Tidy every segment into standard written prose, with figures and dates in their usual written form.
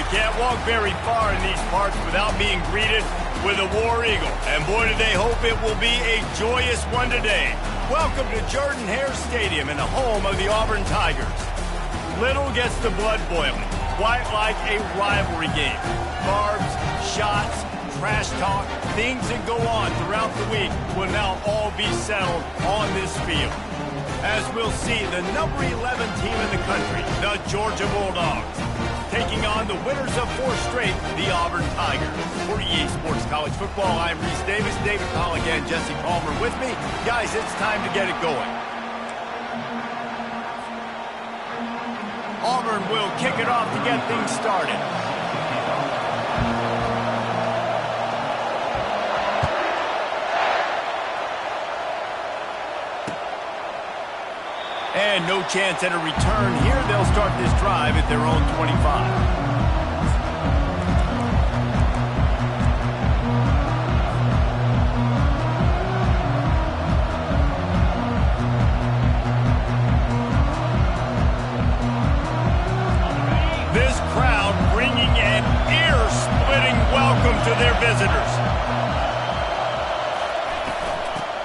Can't walk very far in these parts without being greeted with a War Eagle. And boy, do they hope it will be a joyous one today. Welcome to Jordan-Hare Stadium and the home of the Auburn Tigers. Little gets the blood boiling, quite like a rivalry game. Barbs, shots, trash talk, things that go on throughout the week will now all be settled on this field. As we'll see, the number 11 team in the country, the Georgia Bulldogs, taking on the winners of 4 straight, the Auburn Tigers. For EA Sports College Football, I'm Reese Davis, David Call again, Jesse Palmer with me. Guys, it's time to get it going. Auburn will kick it off to get things started. And no chance at a return here. They'll start this drive at their own 25. This crowd bringing an ear-splitting welcome to their visitors.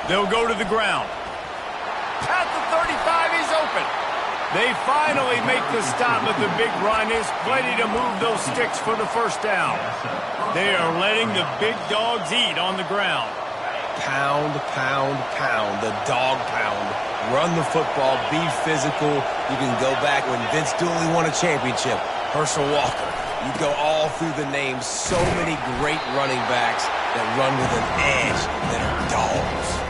They'll go to the ground. At the 35, he's open. They finally make the stop, but the big run is plenty to move those sticks for the first down. They are letting the big dogs eat on the ground. Pound, pound, pound, the dog pound. Run the football, be physical. You can go back when Vince Dooley won a championship. Herschel Walker. You go all through the names. So many great running backs that run with an edge that are dogs.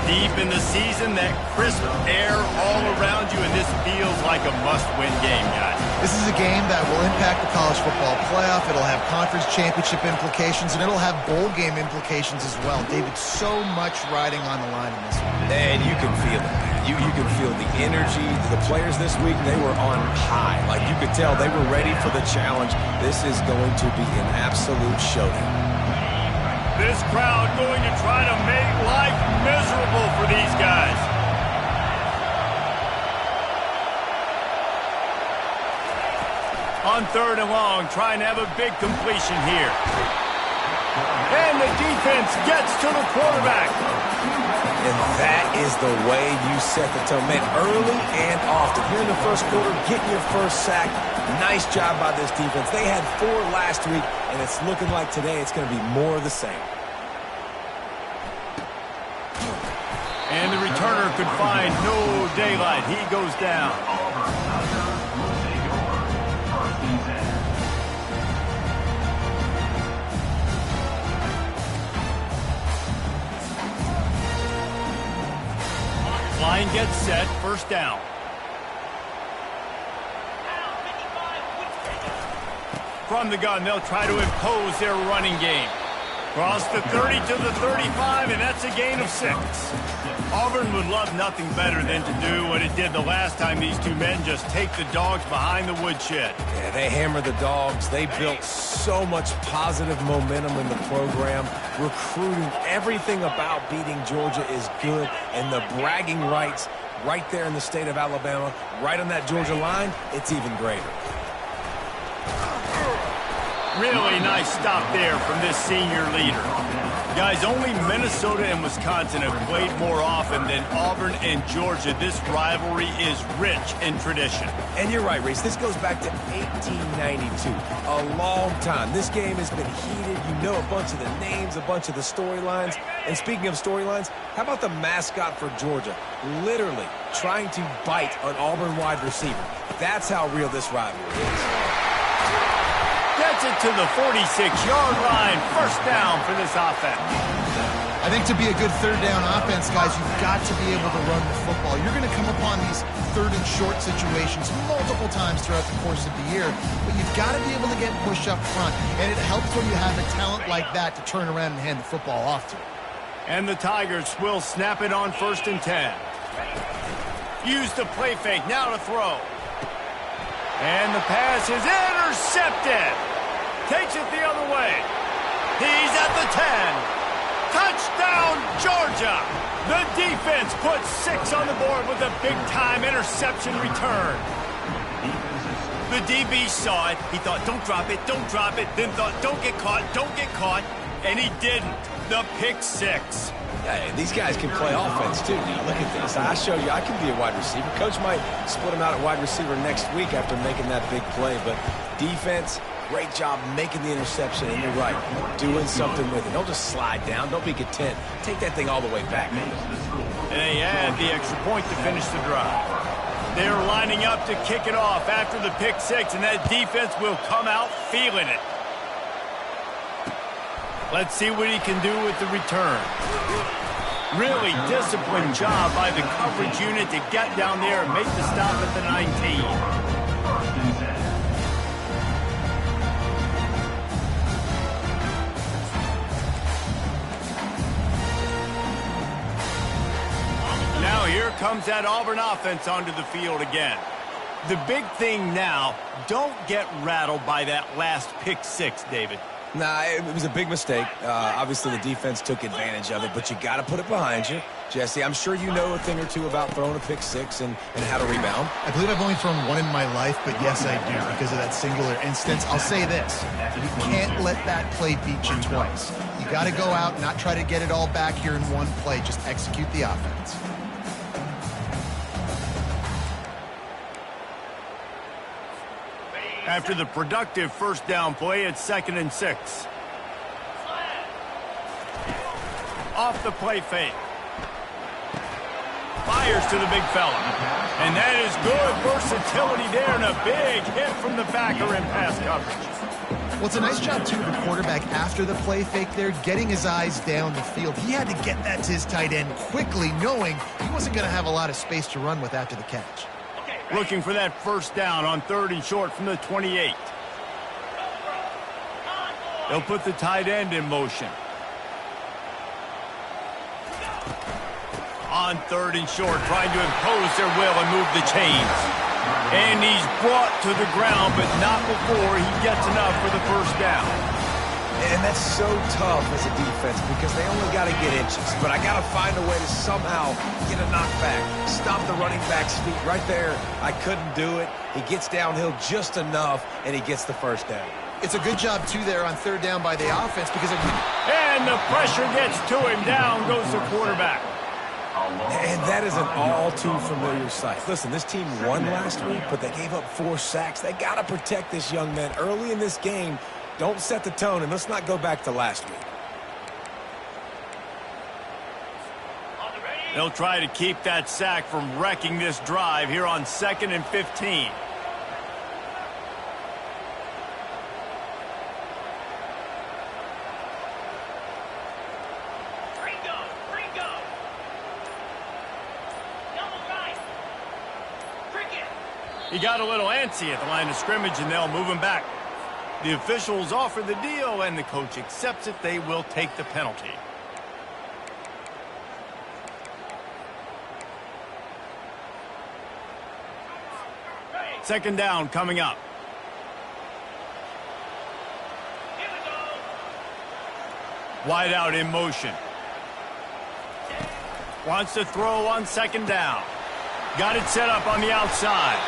Deep in the season, that crisp air all around you, and this feels like a must-win game, guys. This is a game that will impact the college football playoff. It'll have conference championship implications, and it'll have bowl game implications as well. David, so much riding on the line in this one. And you can feel it. You can feel the energy. The players this week, they were on high. Like you could tell, they were ready for the challenge. This is going to be an absolute showdown. This crowd going to try to make life miserable for these guys. On 3rd and long, trying to have a big completion here. And the defense gets to the quarterback. And that is the way you set the tone. Man, early and often. Here in the first quarter, getting your first sack. Nice job by this defense. They had 4 last week, and it's looking like today it's going to be more of the same. And the returner could find no daylight. He goes down. Line gets set, first down. From the gun, they'll try to impose their running game. Cross the 30 to the 35, and that's a gain of 6. Auburn would love nothing better than to do what it did the last time these two men, just take the dogs behind the woodshed. Yeah, they hammered the dogs. They built so much positive momentum in the program. Recruiting, everything about beating Georgia is good, and the bragging rights right there in the state of Alabama, right on that Georgia line, it's even greater. Really nice stop there from this senior leader. Guys, only Minnesota and Wisconsin have played more often than Auburn and Georgia. This rivalry is rich in tradition. And you're right, Reese. This goes back to 1892. A long time. This game has been heated. You know a bunch of the names, a bunch of the storylines. And speaking of storylines, how about the mascot for Georgia? Literally trying to bite an Auburn wide receiver. That's how real this rivalry is. Gets it to the 46-yard line. First down for this offense. I think to be a good 3rd down offense, guys, you've got to be able to run the football. You're going to come upon these 3rd and short situations multiple times throughout the course of the year, but you've got to be able to get push up front, and it helps when you have a talent like that to turn around and hand the football off to. And the Tigers will snap it on 1st and 10. Use the play fake, now to throw. And the pass is intercepted. Takes it the other way. He's at the 10. Touchdown, Georgia! The defense puts 6 on the board with a big-time interception return. The DB saw it. He thought, don't drop it, then thought, don't get caught, and he didn't. The pick six. Hey, these guys can play offense, too. Now, look at this. I showed you I can be a wide receiver. Coach might split him out at wide receiver next week after making that big play, but defense, great job making the interception, and you're right, doing something with it. Don't just slide down. Don't be content. Take that thing all the way back. And they add the extra point to finish the drive. They're lining up to kick it off after the pick six, and that defense will come out feeling it. Let's see what he can do with the return. Really disciplined job by the coverage unit to get down there and make the stop at the 19. Now here comes that Auburn offense onto the field again. The big thing now, don't get rattled by that last pick six, David. Nah, it was a big mistake. Obviously, the defense took advantage of it, but you got to put it behind you. Jesse, I'm sure you know a thing or two about throwing a pick six and how to rebound. I believe I've only thrown one in my life, but yes, I do because of that singular instance. I'll say this. You can't let that play beat you twice. You got to go out and not try to get it all back here in one play. Just execute the offense. After the productive first down play, it's 2nd and 6. Off the play fake. Fires to the big fella. And that is good versatility there and a big hit from the backer in pass coverage. Well, it's a nice job, too, of the quarterback after the play fake there, getting his eyes down the field. He had to get that to his tight end quickly, knowing he wasn't going to have a lot of space to run with after the catch. Looking for that first down on 3rd and short from the 28. They'll put the tight end in motion. On 3rd and short, trying to impose their will and move the chains. And he's brought to the ground, but not before he gets enough for the first down. And that's so tough as a defense because they only got to get inches. But I got to find a way to somehow get a knockback. Stop the running back's feet right there. I couldn't do it. He gets downhill just enough, and he gets the first down. It's a good job, too, there on 3rd down by the offense because... And the pressure gets to him. Down goes the quarterback. And that is an all-too-familiar sight. Listen, this team won last week, but they gave up 4 sacks. They got to protect this young man early in this game. Don't set the tone, and let's not go back to last week. They'll try to keep that sack from wrecking this drive here on 2nd and 15. He got a little antsy at the line of scrimmage, and they'll move him back. The officials offer the deal, and the coach accepts it. They will take the penalty. Second down coming up. Wide out in motion. Wants to throw on 2nd down. Got it set up on the outside.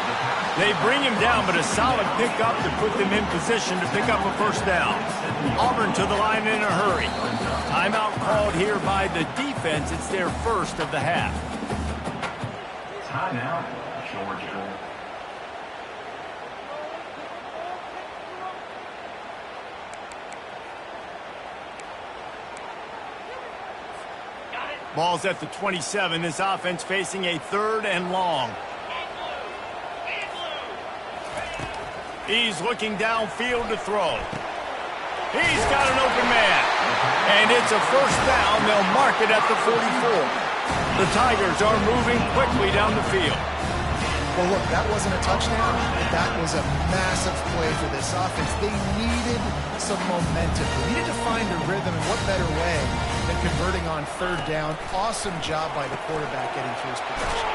They bring him down, but a solid pickup to put them in position to pick up a first down. Auburn to the line in a hurry. Timeout called here by the defense. It's their first of the half. Timeout, Georgia. Ball's at the 27. This offense facing a 3rd and long. He's looking downfield to throw. He's got an open man. And it's a first down. They'll mark it at the 44. The Tigers are moving quickly down the field. Well, look, that wasn't a touchdown. That was a massive play for this offense. They needed some momentum. They needed to find a rhythm, and what better way than converting on 3rd down. Awesome job by the quarterback getting through his progression.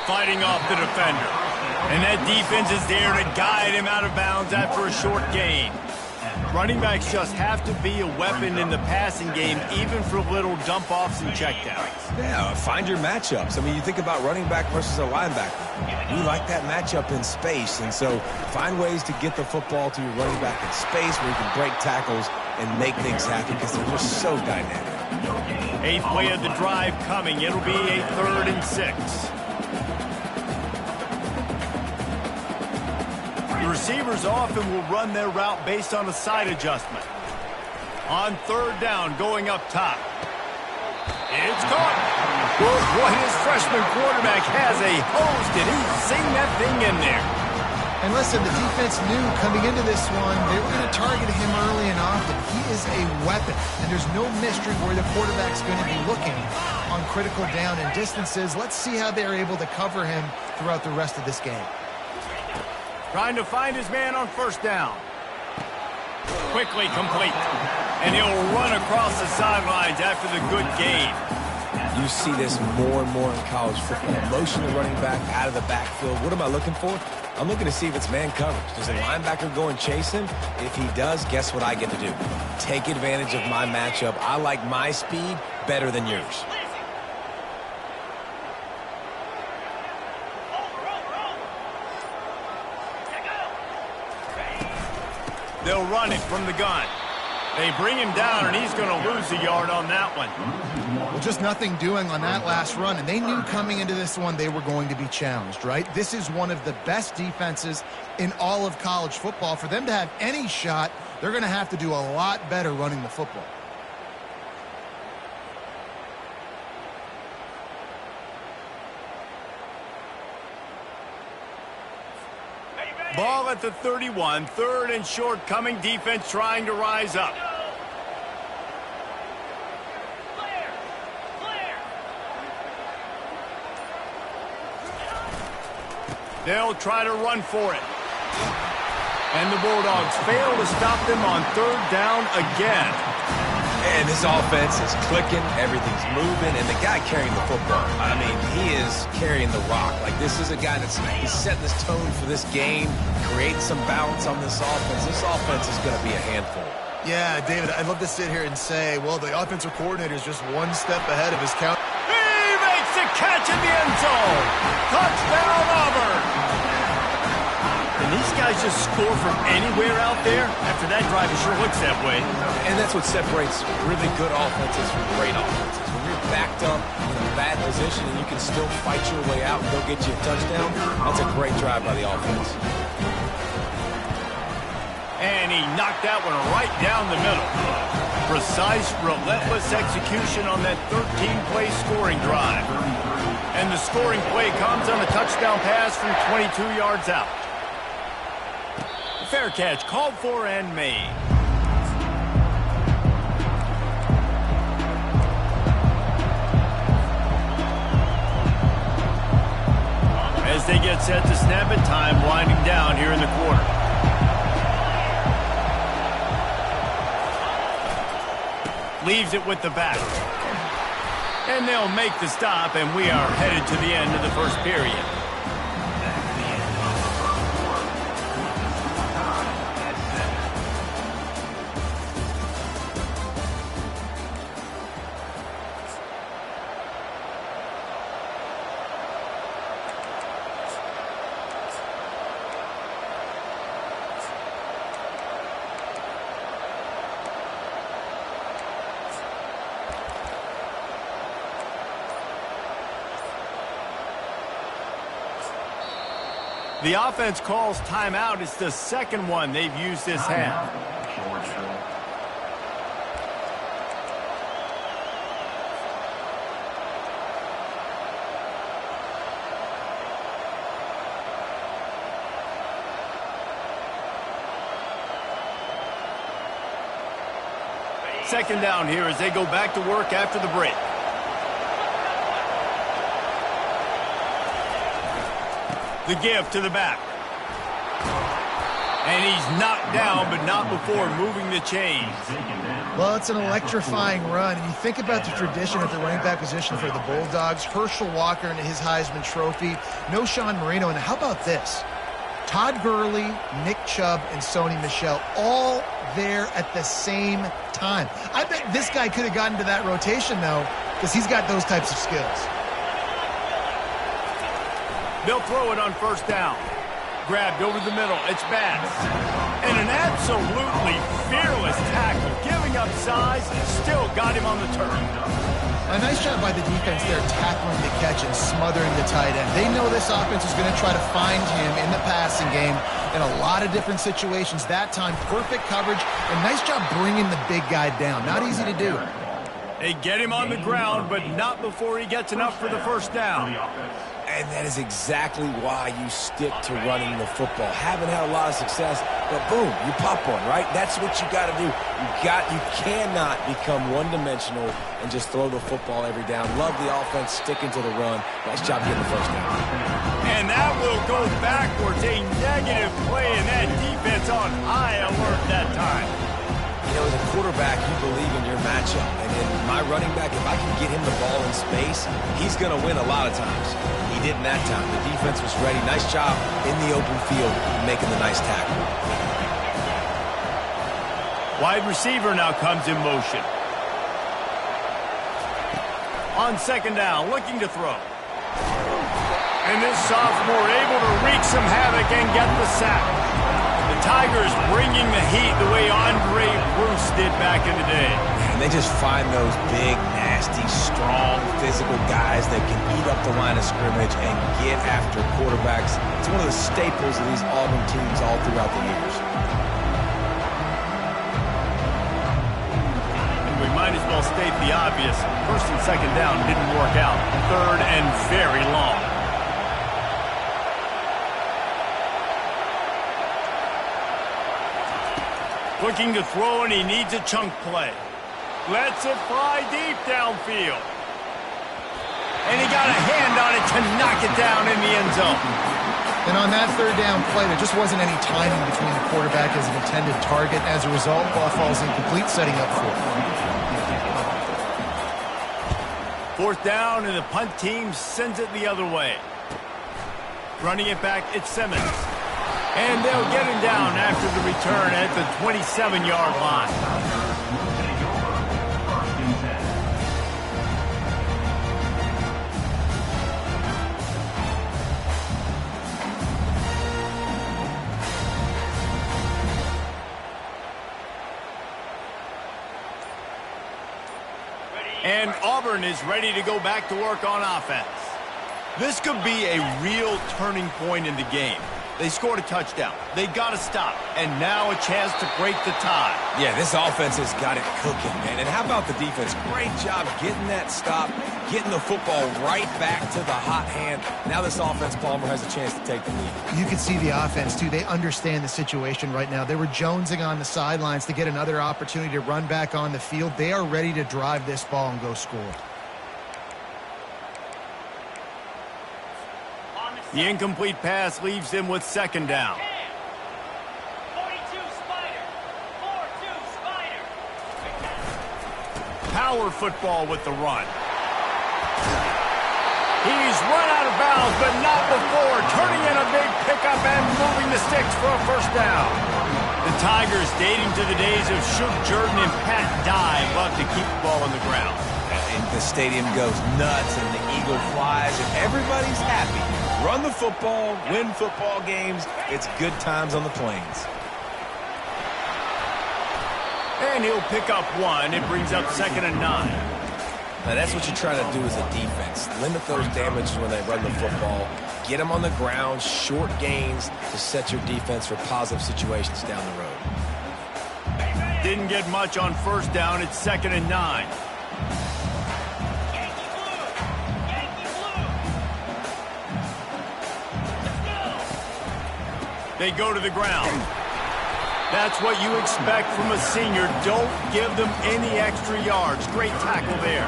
Fighting off the defender. And that defense is there to guide him out of bounds after a short gain. Running backs just have to be a weapon in the passing game, even for little dump-offs and checkdowns. Yeah, find your matchups. I mean, you think about running back versus a linebacker. We like that matchup in space, and so find ways to get the football to your running back in space where you can break tackles and make things happen because they're just so dynamic. 8th play of the drive coming. It'll be a 3rd and 6. The receivers often will run their route based on a side adjustment. On 3rd down, going up top. It's caught. Boy, his freshman quarterback has a hose. Did he sing that thing in there? And listen, the defense knew coming into this one, they were going to target him early and often. He is a weapon, and there's no mystery where the quarterback's going to be looking on critical down and distances. Let's see how they're able to cover him throughout the rest of this game. Trying to find his man on 1st down. Quickly complete. And he'll run across the sidelines after the good gain. You see this more and more in college football. Motion the running back out of the backfield. What am I looking for? I'm looking to see if it's man coverage. Does the linebacker go and chase him? If he does, guess what I get to do? Take advantage of my matchup. I like my speed better than yours. They'll run it from the gun. They bring him down, and he's going to lose a yard on that one. Well, just nothing doing on that last run, and they knew coming into this one they were going to be challenged, right? This is one of the best defenses in all of college football. For them to have any shot, they're going to have to do a lot better running the football. Ball at the 31, 3rd and short coming. Defense trying to rise up. They'll try to run for it. And the Bulldogs fail to stop them on 3rd down again. And this offense is clicking, everything's moving, and the guy carrying the football, I mean, he is carrying the rock. Like, this is a guy he's setting this tone for this game, creating some balance on this offense. This offense is going to be a handful. Yeah, David, I'd love to sit here and say, well, the offensive coordinator is just one step ahead of his count. He makes the catch in the end zone. Touchdown, Auburn. And these guys just score from anywhere out there. After that drive, it sure looks that way. And that's what separates really good offenses from great offenses. When you're backed up in a bad position and you can still fight your way out and go get you a touchdown, that's a great drive by the offense. And he knocked that one right down the middle. Precise, relentless execution on that 13-play scoring drive. And the scoring play comes on a touchdown pass from 22 yards out. Fair catch called for and made. As they get set to snap it, time winding down here in the quarter. Leaves it with the back. And they'll make the stop, and we are headed to the end of the first period. The offense calls timeout. It's the second one they've used this half. Second down here as they go back to work after the break. The give to the back. And he's knocked down, but not before moving the chains. Well, it's an electrifying run. And you think about the tradition at the running back position for the Bulldogs. Herschel Walker and his Heisman Trophy. No Sean Marino. And how about this? Todd Gurley, Nick Chubb, and Sony Michel all there at the same time. I bet this guy could have gotten to that rotation, though, because he's got those types of skills. They'll throw it on first down. Grabbed over the middle. It's Bass. And an absolutely fearless tackle. Giving up size, still got him on the turn. A nice job by the defense there, tackling the catch and smothering the tight end. They know this offense is going to try to find him in the passing game in a lot of different situations. That time, perfect coverage, and nice job bringing the big guy down. Not easy to do. They get him on the ground, but not before he gets enough for the first down. And that is exactly why you stick to running the football. Haven't had a lot of success, but boom, you pop one, right? That's what you got to do. You cannot become one-dimensional and just throw the football every down. Love the offense sticking to the run. Nice job getting the first down. And that will go backwards. A negative play, and that defense on high alert that time. You know, as a quarterback, you believe in your matchup. And in my running back, if I can get him the ball in space, he's going to win a lot of times. He didn't that time. The defense was ready. Nice job in the open field making the nice tackle. Wide receiver now comes in motion. On second down, looking to throw. And this sophomore able to wreak some havoc and get the sack. The Tigers bringing the heat the way Andre Bruce did back in the day. And they just find those big, nasty, strong, physical guys that can eat up the line of scrimmage and get after quarterbacks. It's one of the staples of these Auburn teams all throughout the years. And we might as well state the obvious. First and second down didn't work out. Third and very long. Looking to throw, and he needs a chunk play. Lets it fly deep downfield. And he got a hand on it to knock it down in the end zone. And on that third down play, there just wasn't any timing between the quarterback as an intended target. As a result, ball falls incomplete, setting up for it. Fourth down, and the punt team sends it the other way. Running it back, it's Simmons. And they'll get him down after the return at the 27-yard line. And Auburn is ready to go back to work on offense. This could be a real turning point in the game. They scored a touchdown. They got to stop. And now a chance to break the tie. Yeah, this offense has got it cooking, man. And how about the defense? Great job getting that stop, getting the football right back to the hot hand. Now this offense, Palmer, has a chance to take the lead. You can see the offense, too. They understand the situation right now. They were jonesing on the sidelines to get another opportunity to run back on the field. They are ready to drive this ball and go score. The incomplete pass leaves them with second down. 42 Spider. 4-2 Spider. Power football with the run. He's run out of bounds, but not before. Turning in a big pickup and moving the sticks for a first down. The Tigers, dating to the days of Shook Jordan and Pat Dye, love to keep the ball on the ground. And the stadium goes nuts, and the eagle flies, and everybody's happy. Run the football, win football games. It's good times on the plains. And he'll pick up one. It brings up 2nd and 9. Now, that's what you try to do as a defense. Limit those damages when they run the football. Get them on the ground, short gains to set your defense for positive situations down the road. Didn't get much on first down. It's 2nd and 9. They go to the ground. That's what you expect from a senior. Don't give them any extra yards. Great tackle there.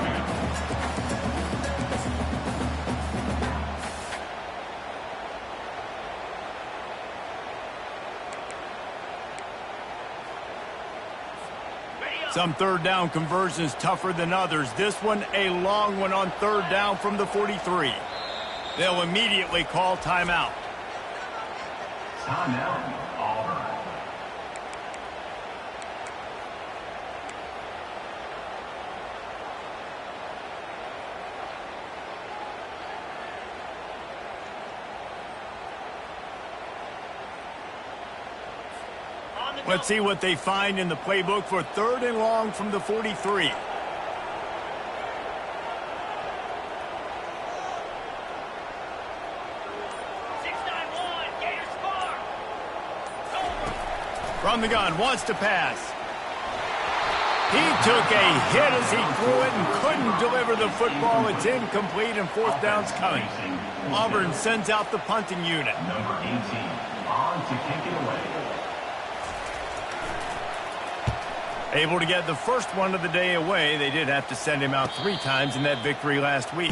Some third down conversions tougher than others. This one a long one on third down from the 43. They'll immediately call timeout. Timeout, Auburn. Let's see what they find in the playbook for 3rd and long from the 43. From the gun, wants to pass. He took a hit as he threw it and couldn't deliver the football. It's incomplete and 4th down's coming. Auburn sends out the punting unit. Number 18, on to kick it away. Able to get the first one of the day away. They did have to send him out 3 times in that victory last week.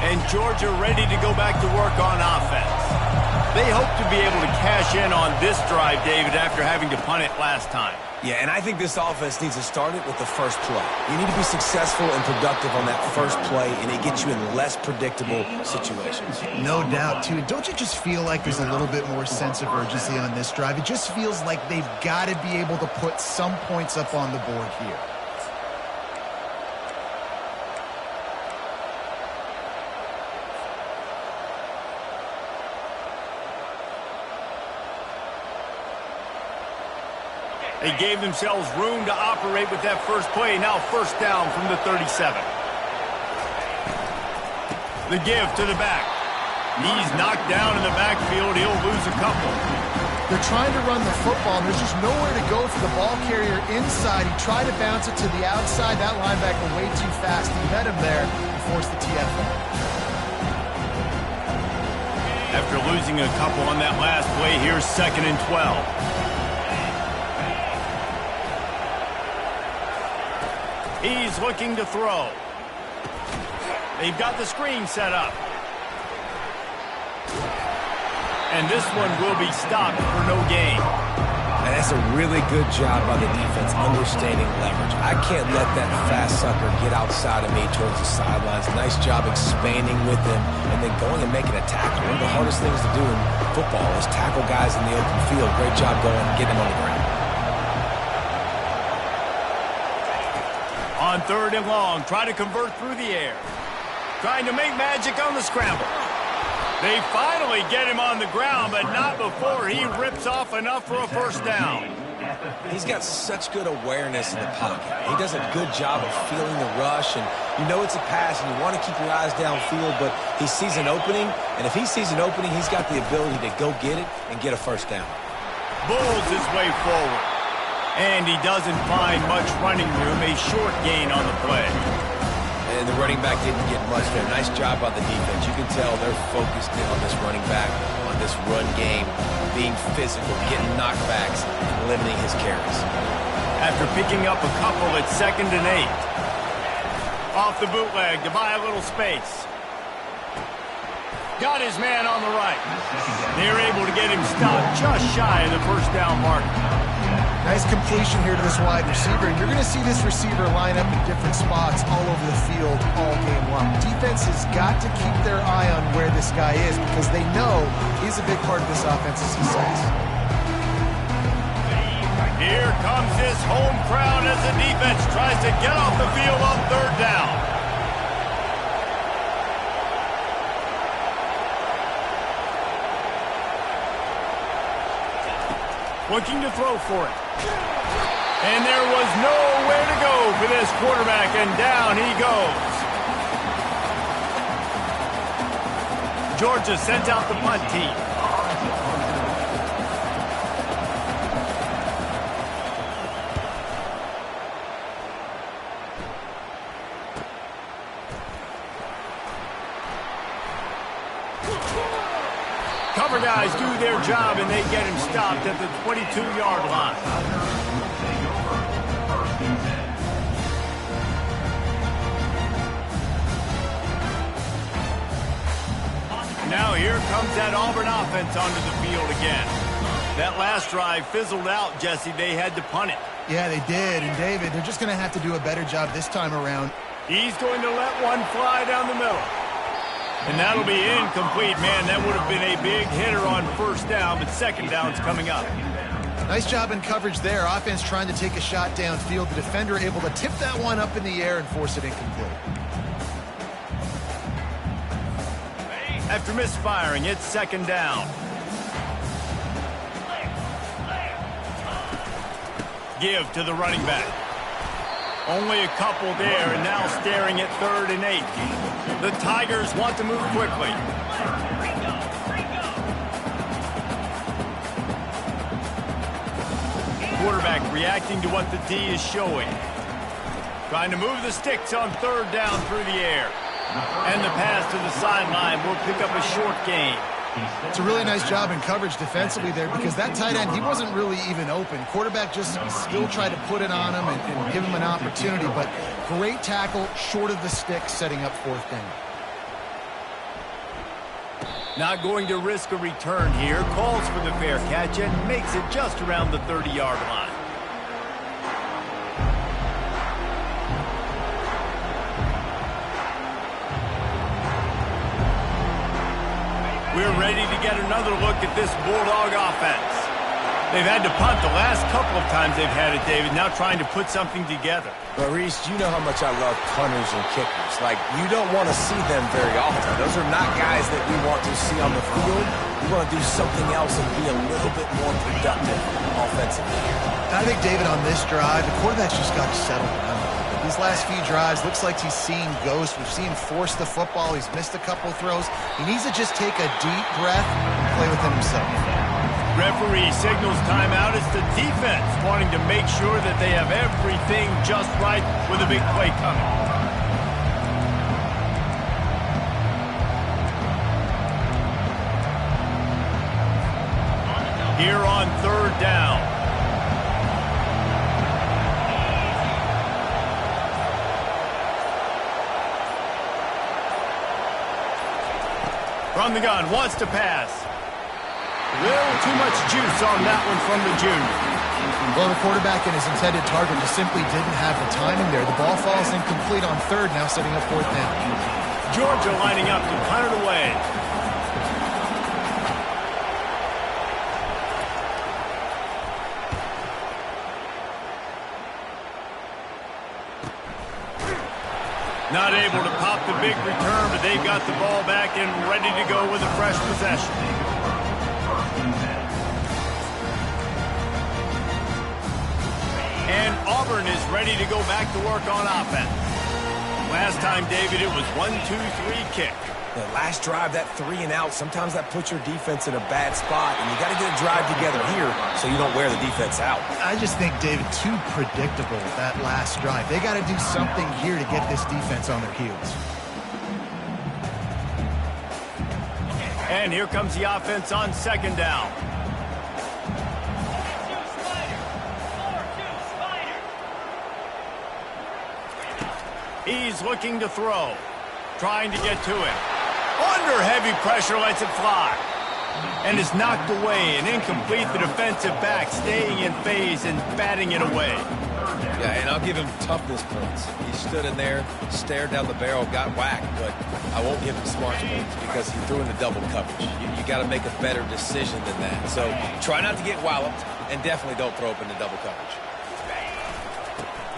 And Georgia ready to go back to work on offense. They hope to be able to cash in on this drive, David, after having to punt it last time. Yeah, and I think this offense needs to start it with the first play. You need to be successful and productive on that first play, and it gets you in less predictable situations. No doubt, too. Don't you just feel like there's a little bit more sense of urgency on this drive? It just feels like they've got to be able to put some points up on the board here. They gave themselves room to operate with that first play. Now 1st down from the 37. The give to the back. He's knocked down in the backfield. He'll lose a couple. They're trying to run the football, and there's just nowhere to go for the ball carrier inside. He tried to bounce it to the outside. That linebacker way too fast. He met him there and forced the TFL. After losing a couple on that last play, here's 2nd and 12. He's looking to throw. They've got the screen set up. And this one will be stopped for no gain. And that's a really good job by the defense understanding leverage. I can't let that fast sucker get outside of me towards the sidelines. Nice job expanding with him and then going and making a tackle. One of the hardest things to do in football is tackle guys in the open field. Great job going and getting them on the ground. On 3rd and long, try to convert through the air. Trying to make magic on the scramble. They finally get him on the ground, but not before he rips off enough for a 1st down. He's got such good awareness in the pocket. He does a good job of feeling the rush, and you know it's a pass, and you want to keep your eyes downfield, but he sees an opening, and if he sees an opening, he's got the ability to go get it and get a 1st down. Bulls his way forward. And he doesn't find much running room, a short gain on the play. And the running back didn't get much there. Nice job by the defense. You can tell they're focused in on this running back, on this run game, being physical, getting knockbacks, and limiting his carries. After picking up a couple, it's 2nd and 8. Off the bootleg to buy a little space. Got his man on the right. They're able to get him stopped just shy of the 1st down mark. Nice completion here to this wide receiver. You're going to see this receiver line up in different spots all over the field all game long. Defense has got to keep their eye on where this guy is because they know he's a big part of this offense's success. Here comes this home crowd as the defense tries to get off the field on 3rd down. Looking to throw for it. And there was nowhere to go for this quarterback, and down he goes. Georgia sent out the punt team. Cover guys do their job, and they get him stopped at the 22-yard line. Now here comes that Auburn offense onto the field again. That last drive fizzled out, Jesse. They had to punt it. Yeah, they did. And, David, they're just going to have to do a better job this time around He's going to let one fly down the middle. And that'll be incomplete. Man, that would have been a big hitter on first down, but second down's coming up. Nice job in coverage there. Offense trying to take a shot downfield. The defender able to tip that one up in the air and force it incomplete. After misfiring, it's second down. Give to the running back. Only a couple there, and now staring at 3rd and 8. The Tigers want to move quickly. Quarterback reacting to what the D is showing. Trying to move the sticks on 3rd down through the air. And the pass to the sideline will pick up a short gain. It's a really nice job in coverage defensively there because that tight end, he wasn't really even open. Quarterback just still tried to put it on him and give him an opportunity, but great tackle short of the stick, setting up 4th down. Not going to risk a return here. Calls for the fair catch and makes it just around the 30-yard line. We're ready to get another look at this Bulldog offense. They've had to punt the last couple of times they've had it, David, now trying to put something together. Maurice, you know how much I love punters and kickers. Like, you don't want to see them very often. Those are not guys that we want to see on the field. We want to do something else and be a little bit more productive offensively. I think, David, on this drive, the quarterback's just got to settle down. These last few drives, looks like he's seeing ghosts. We've seen him force the football. He's missed a couple throws. He needs to just take a deep breath and play within himself. Referee signals timeout. It's the defense wanting to make sure that they have everything just right with a big play coming. Here on 3rd down. From the gun, wants to pass. A little too much juice on that one from the junior. Well, the quarterback and his intended target just simply didn't have the timing there. The ball falls incomplete on 3rd, now setting up 4th down. Georgia lining up to punt it away. Not able to pop the big return, but they've got the ball back and ready to go with a fresh possession. And Auburn is ready to go back to work on offense. Last time, David, it was 1-2-3 kick. The last drive, that 3 and out, sometimes that puts your defense in a bad spot, and you got to get a drive together here so you don't wear the defense out. I just think, David, too predictable, that last drive. They got to do something here to get this defense on their heels. And here comes the offense on 2nd down. 4-2 Spider. He's looking to throw, trying to get to it. Under heavy pressure, lets it fly. And is knocked away and incomplete. The defensive back staying in phase and batting it away. Yeah, and I'll give him toughness points. He stood in there, stared down the barrel, got whacked, but I won't give him smart points because he threw in the double coverage. You got to make a better decision than that. So try not to get walloped, and definitely don't throw up in the double coverage.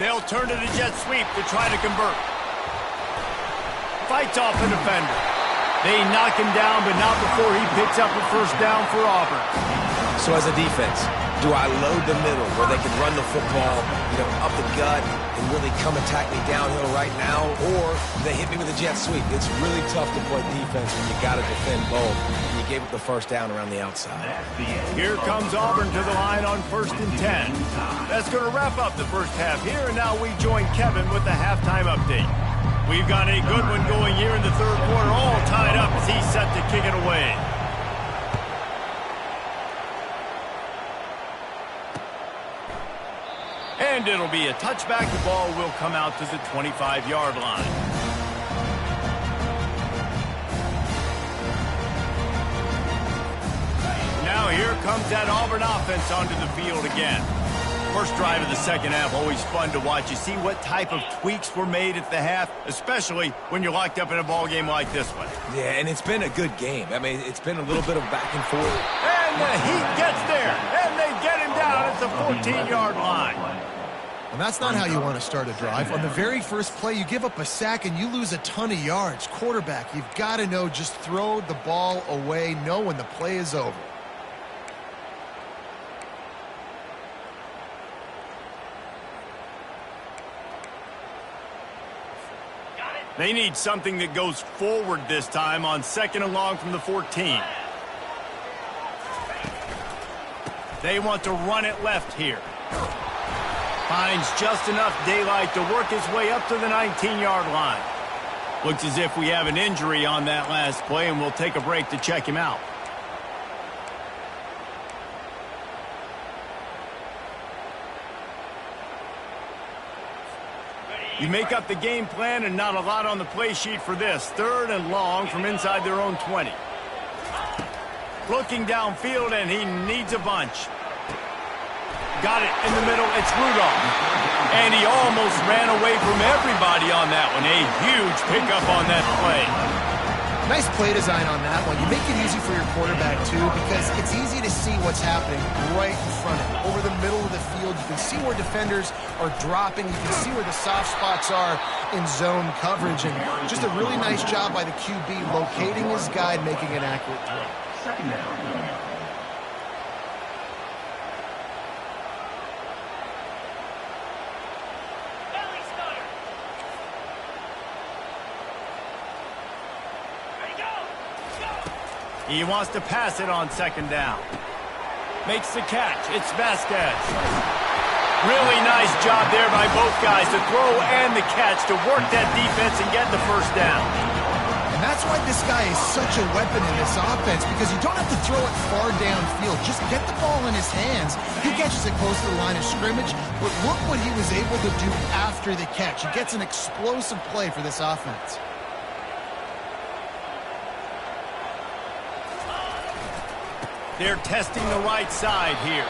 They'll turn to the jet sweep to try to convert. Fights off a defender. They knock him down, but not before he picks up a first down for Auburn. So as a defense, do I load the middle where they can run the football, up the gut and really come attack me downhill right now, or do they hit me with a jet sweep? It's really tough to play defense when you got to defend both, and you gave up the first down around the outside. Here comes Auburn to the line on 1st and 10. That's going to wrap up the first half here, and now we join Kevin with the halftime update. We've got a good one going here in the 3rd quarter, all tied up as he's set to kick it away. And it'll be a touchback. The ball will come out to the 25-yard line. Now here comes that Auburn offense onto the field again. First drive of the second half, always fun to watch. You see what type of tweaks were made at the half, especially when you're locked up in a ball game like this one. Yeah, and it's been a good game. I mean, it's been a little bit of back and forth. And the Heat gets there, and they get him down at the 14-yard line. And that's not how you want to start a drive. On the very first play, you give up a sack and you lose a ton of yards. Quarterback, you've got to know, just throw the ball away, know when the play is over. They need something that goes forward this time on 2nd and long from the 14. They want to run it left here. Finds just enough daylight to work his way up to the 19-yard line. Looks as if we have an injury on that last play, and we'll take a break to check him out. You make up the game plan and not a lot on the play sheet for this. 3rd and long from inside their own 20. Looking downfield, and he needs a bunch. Got it in the middle. It's Rudolph. And he almost ran away from everybody on that one. A huge pickup on that play. Nice play design on that one. You make it easy for your quarterback, too, because it's easy to see what's happening right in front of him. Over the middle of the field, you can see where defenders are dropping. You can see where the soft spots are in zone coverage. And just a really nice job by the QB locating his guy and making an accurate throw. Second down. He wants to pass it on 2nd down. Makes the catch. It's Vasquez. Really nice job there by both guys to throw and the catch to work that defense and get the first down. And that's why this guy is such a weapon in this offense, because you don't have to throw it far downfield. Just get the ball in his hands. He catches it close to the line of scrimmage, but look what he was able to do after the catch. He gets an explosive play for this offense. They're testing the right side here.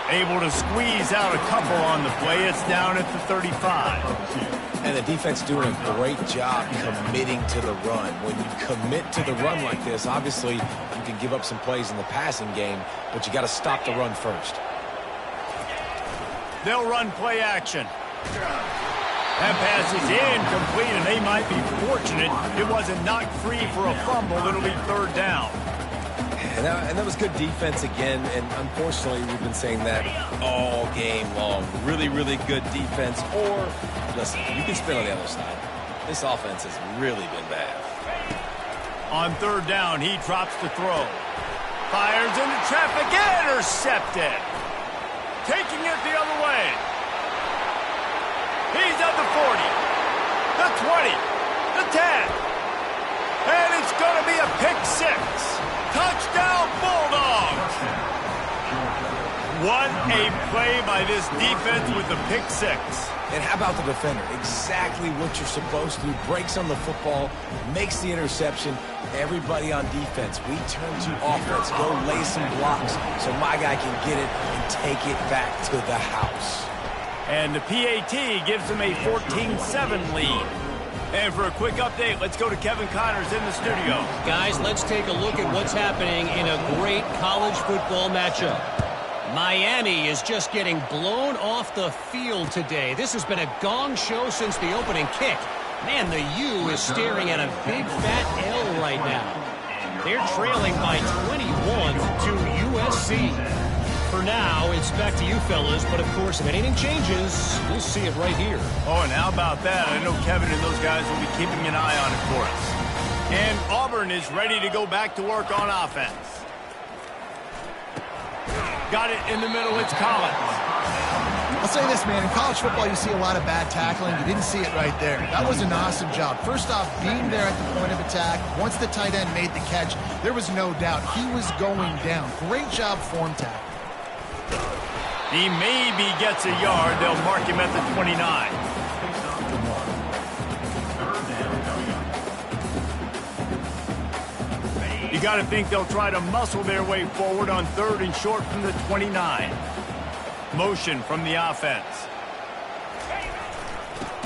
Able to squeeze out a couple on the play. It's down at the 35. And the defense doing a great job committing to the run. When you commit to the run like this, obviously you can give up some plays in the passing game, but you got to stop the run first. They'll run play action. That pass is incomplete, and they might be fortunate it wasn't knocked free for a fumble. It'll be 3rd down. And that was good defense again, and unfortunately we've been saying that all game long. Really, really good defense. Or, listen, you can spin on the other side. This offense has really been bad. On 3rd down, he drops the throw. Fires into traffic, intercepted. Taking it the other way. He's at the 40, the 20, the 10. And it's going to be a pick 6. Touchdown, Bulldogs! What a play by this defense with the pick 6. And how about the defender? Exactly what you're supposed to do. Breaks on the football, makes the interception. Everybody on defense, we turn to offense. Go lay some blocks so my guy can get it and take it back to the house. And the PAT gives them a 14-7 lead. And for a quick update, let's go to Kevin Connors in the studio. Guys, let's take a look at what's happening in a great college football matchup. Miami is just getting blown off the field today. This has been a gong show since the opening kick. Man, the U is staring at a big fat L right now. They're trailing by 21 to USC. For now, it's back to you fellas, but of course, if anything changes, we'll see it right here. Oh, and how about that? I know Kevin and those guys will be keeping an eye on it for us. And Auburn is ready to go back to work on offense. Got it in the middle, it's Collins. I'll say this, man, in college football you see a lot of bad tackling. You didn't see it right there. That was an awesome job. First off, being there at the point of attack. Once the tight end made the catch, there was no doubt he was going down. Great job form tackle. He maybe gets a yard. They'll mark him at the 29. You got to think they'll try to muscle their way forward on 3rd and short from the 29. Motion from the offense.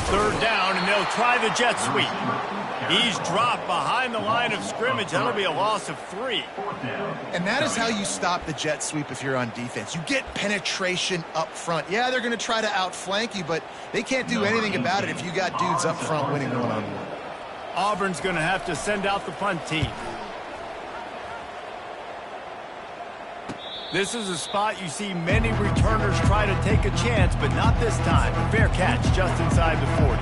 Third down, and they'll try the jet sweep. He's dropped behind the line of scrimmage. That'll be a loss of 3. And that is how you stop the jet sweep if you're on defense. You get penetration up front. Yeah, they're going to try to outflank you, but they can't do anything about it if you got dudes up front winning one-on-one. Auburn's going to have to send out the punt team. This is a spot you see many returners try to take a chance, but not this time. Fair catch just inside the 40.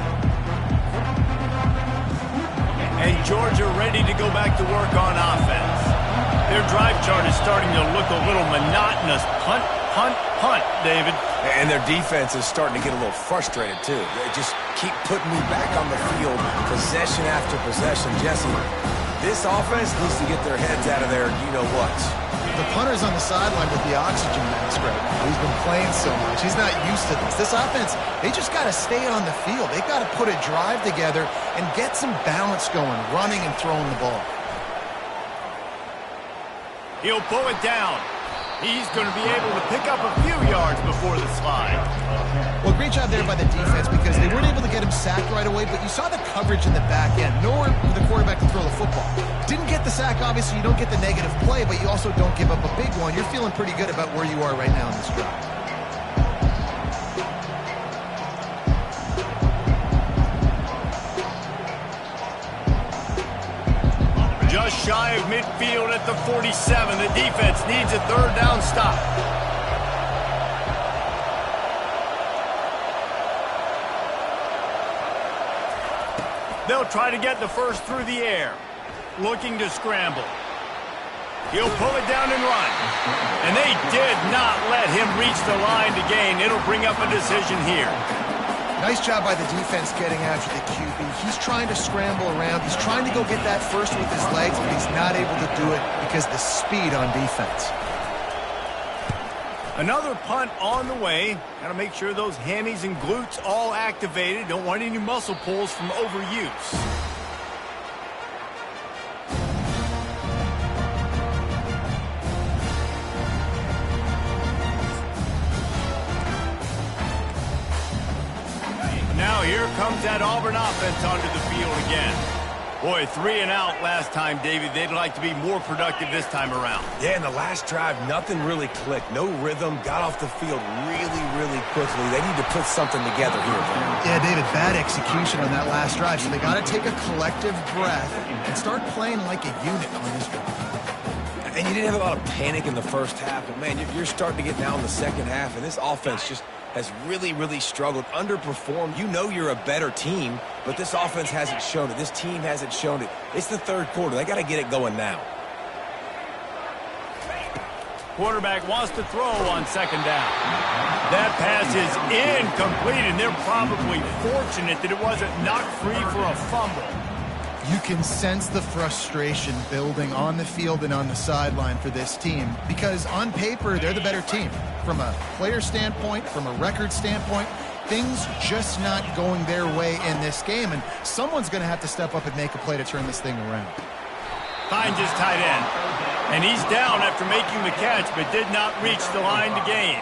And Georgia ready to go back to work on offense. Their drive chart is starting to look a little monotonous. Punt, punt, punt, David. And their defense is starting to get a little frustrated, too. They just keep putting me back on the field, possession after possession. Jesse, this offense needs to get their heads out of there, you-know-what. The punter's on the sideline with the oxygen mask right now. He's been playing so much. He's not used to this. This offense, they just got to stay on the field. They've got to put a drive together and get some balance going, running and throwing the ball. He'll pull it down. He's going to be able to pick up a few yards before the slide. Well, great job there by the defense because they weren't able to get him sacked right away, but you saw the coverage in the back end. Nowhere for the quarterback to throw the football. Didn't get the sack, obviously. You don't get the negative play, but you also don't give up a big one. You're feeling pretty good about where you are right now in this drive. Just shy of midfield at the 47. The defense needs a third down stop. They'll try to get the first through the air. Looking to scramble. He'll pull it down and run. And they did not let him reach the line to gain. It'll bring up a decision here. Nice job by the defense getting after the QB. He's trying to scramble around. He's trying to go get that first with his legs, but he's not able to do it because of the speed on defense. Another punt on the way. Got to make sure those hammies and glutes all activated. Don't want any muscle pulls from overuse. Now here comes that Auburn offense onto the field again. Boy, 3 and out last time, David. They'd like to be more productive this time around. Yeah, in the last drive, nothing really clicked. No rhythm, got off the field really quickly. They need to put something together here, man. Yeah, David, bad execution on that last drive. So they got to take a collective breath and start playing like a unit on this one. And you didn't have a lot of panic in the first half, but, man, you're starting to get now in the second half, and this offense just has really struggled, underperformed. You know you're a better team, but this offense hasn't shown it. This team hasn't shown it. It's the third quarter. They got to get it going now. Quarterback wants to throw on second down. That pass is incomplete, and they're probably fortunate that it wasn't knocked free for a fumble. You can sense the frustration building on the field and on the sideline for this team because on paper, they're the better team. From a player standpoint, from a record standpoint, things just not going their way in this game, and someone's going to have to step up and make a play to turn this thing around. Finds his tight end, and he's down after making the catch, but did not reach the line to gain.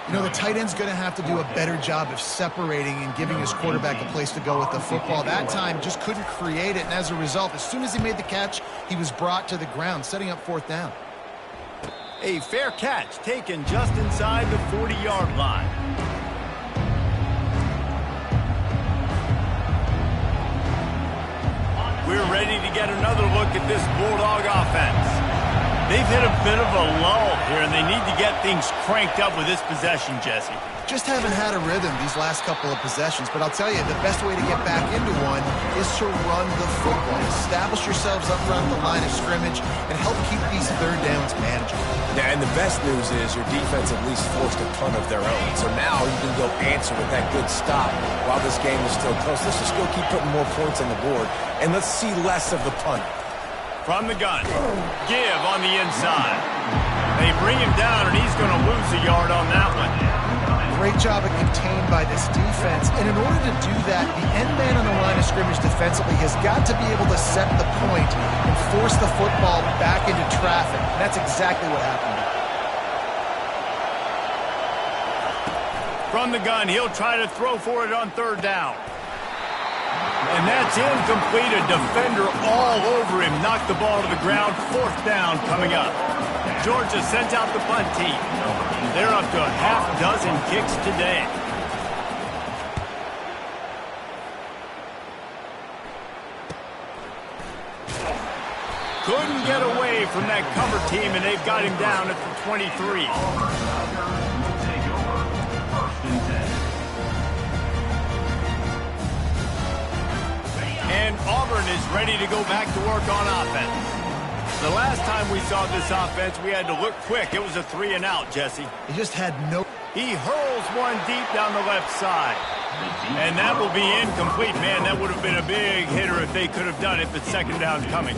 You know, the tight end's going to have to do a better job of separating and giving his quarterback a place to go with the football. That time, just couldn't create it, and as a result, as soon as he made the catch, he was brought to the ground, setting up fourth down. A fair catch taken just inside the 40-yard line. We're ready to get another look at this Bulldog offense. They've hit a bit of a lull here, and they need to get things cranked up with this possession, Jesse. Just haven't had a rhythm these last couple of possessions, but I'll tell you, the best way to get back into one is to run the football. Establish yourselves up front of the line of scrimmage and help keep these third downs manageable. Yeah, and the best news is your defense at least forced a punt of their own. So now you can go answer with that good stop while this game is still close. Let's just go keep putting more points on the board, and let's see less of the punt. From the gun, give on the inside. They bring him down, and he's going to lose a yard on that one. Great job of contained by this defense, and in order to do that, the end man on the line of scrimmage defensively has got to be able to set the point and force the football back into traffic. And that's exactly what happened. From the gun, he'll try to throw for it on third down. And that's incomplete. A defender all over him. Knocked the ball to the ground. Fourth down coming up. Georgia sends out the punt team. They're up to a half dozen kicks today. Couldn't get away from that cover team, and they've got him down at the 23. And Auburn is ready to go back to work on offense. The last time we saw this offense, we had to look quick. It was a 3-and-out, Jesse. He just had no... He hurls one deep down the left side. And that will be incomplete. Man, that would have been a big hitter if they could have done it, but second down coming.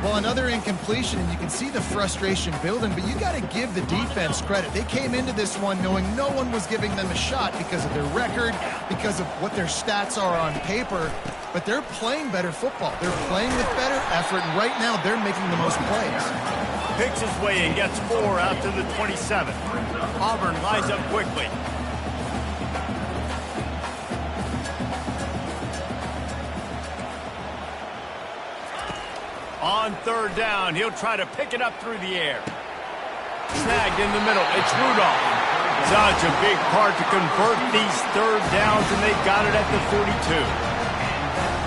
Well, another incompletion, and you can see the frustration building, but you got to give the defense credit. They came into this one knowing no one was giving them a shot because of their record, because of what their stats are on paper, but they're playing better football. They're playing with better effort, and right now they're making the most plays. Picks his way and gets 4 out to the 27. Auburn lines up quickly. On third down, he'll try to pick it up through the air. Snagged in the middle. It's Rudolph. Such a big part to convert these third downs, and they got it at the 42.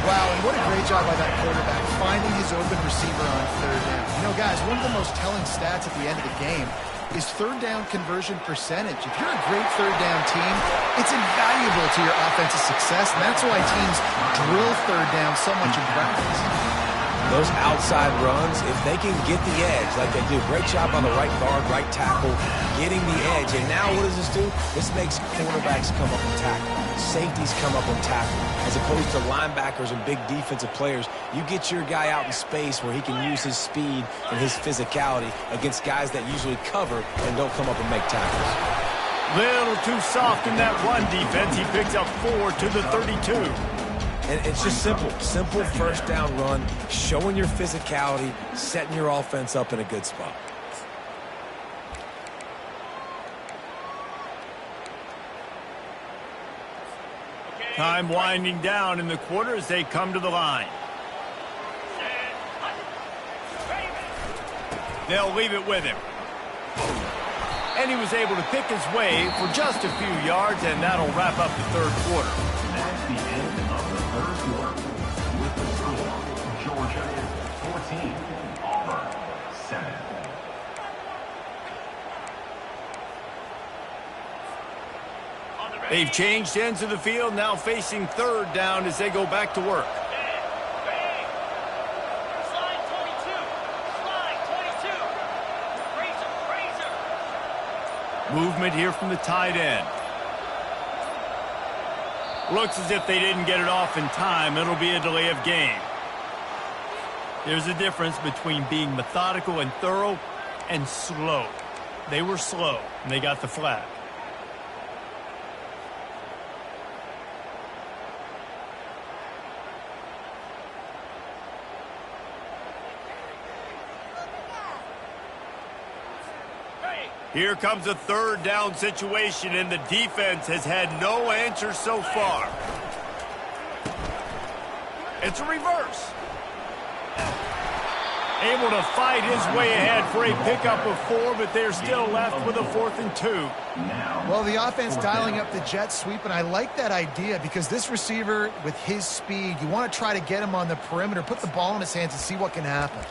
Wow, and what a great job by that quarterback, finding his open receiver on third down. You know, guys, one of the most telling stats at the end of the game is third down conversion percentage. If you're a great third down team, it's invaluable to your offensive success, and that's why teams drill third down so much in practice. Those outside runs, if they can get the edge like they do, great job on the right guard, right tackle, getting the edge. And now what does this do? This makes cornerbacks come up and tackle. Safeties come up and tackle. As opposed to linebackers and big defensive players, you get your guy out in space where he can use his speed and his physicality against guys that usually cover and don't come up and make tackles. Little too soft in that run defense. He picks up 4 to the 32. And it's just simple first down run, showing your physicality, setting your offense up in a good spot. Time winding down in the quarter as they come to the line. They'll leave it with him. And he was able to pick his way for just a few yards, and that'll wrap up the third quarter. That's the end of the third quarter. With the score, Georgia 14, Auburn 7. They've changed ends of the field, now facing third down as they go back to work. Movement here from the tight end. Looks as if they didn't get it off in time. It'll be a delay of game. There's a difference between being methodical and thorough and slow. They were slow, and they got the flag. Here comes a third down situation, and the defense has had no answer so far. It's a reverse. Able to fight his way ahead for a pickup of 4, but they're still left with a 4th and 2. Well, the offense dialing up the jet sweep, and I like that idea because this receiver, with his speed, you want to try to get him on the perimeter, put the ball in his hands and see what can happen.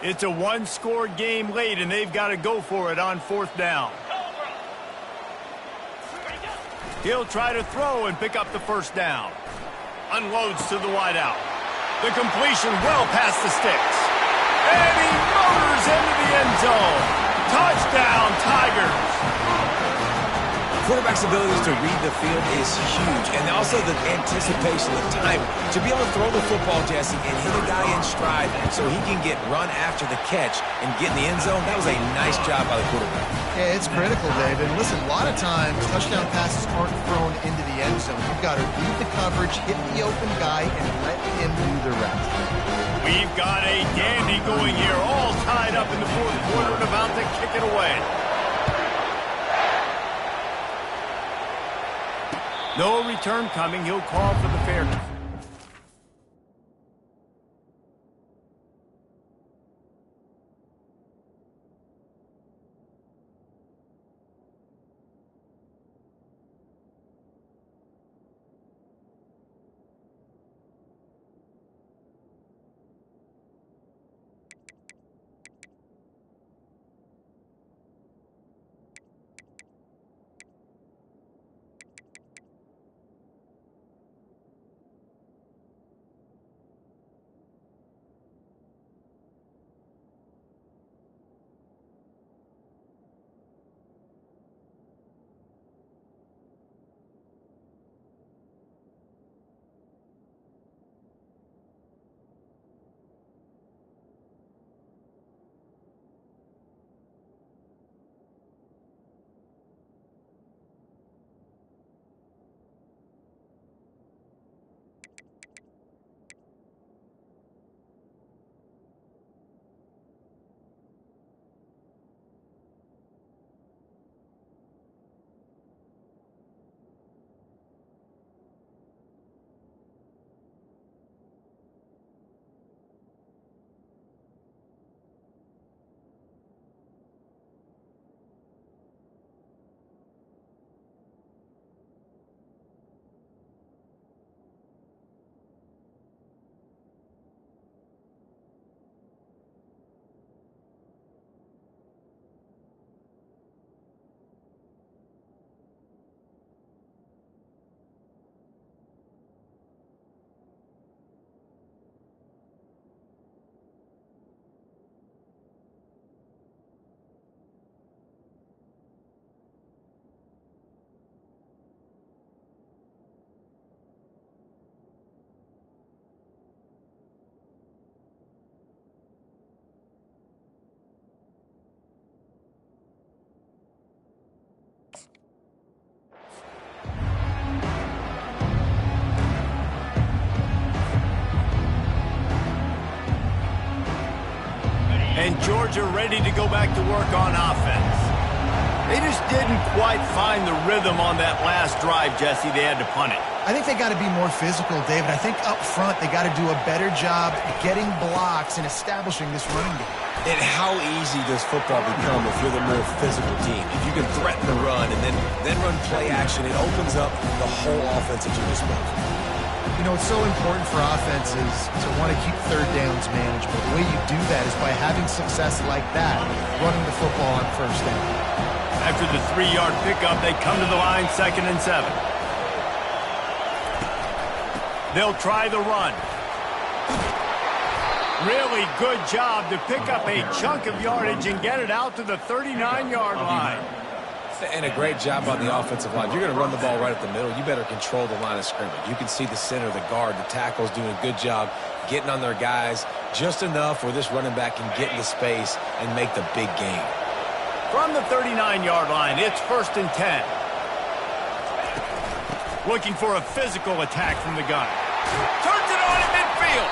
It's a one-score game late, and they've got to go for it on 4th down. He'll try to throw and pick up the first down. Unloads to the wideout. The completion well past the sticks. And he motors into the end zone. Touchdown, Tigers. quarterback's ability to read the field is huge, and also the anticipation, the time to be able to throw the football, Jesse, and hit a guy in stride so he can get run after the catch and get in the end zone. That was a nice job by the quarterback. Yeah, it's critical, David. And listen, a lot of times touchdown passes aren't thrown into the end zone. You've got to read the coverage, hit the open guy, and let him do the rest. We've got a dandy going here, all tied up in the fourth quarter and about to kick it away. No return coming. He'll call for the fair. And Georgia ready to go back to work on offense. They just didn't quite find the rhythm on that last drive, Jesse. They had to punt it. I think they got to be more physical, David. I think up front they got to do a better job getting blocks and establishing this running game. And how easy does football become if you're the more physical team? If you can threaten the run and then run play action, it opens up the whole offense at your disposal. You know, it's so important for offenses to want to keep third downs manageable. The way you do that is by having success like that, running the football on first down. After the 3-yard pickup, they come to the line 2nd and 7. They'll try the run. Really good job to pick up a chunk of yardage and get it out to the 39-yard line. And a great job on the offensive line. You're going to run the ball right at the middle. You better control the line of scrimmage. You can see the center, the guard, the tackle's doing a good job getting on their guys just enough where this running back can get into space and make the big gain. From the 39-yard line, it's 1st and 10. Looking for a physical attack from the gun. Turns it on in midfield.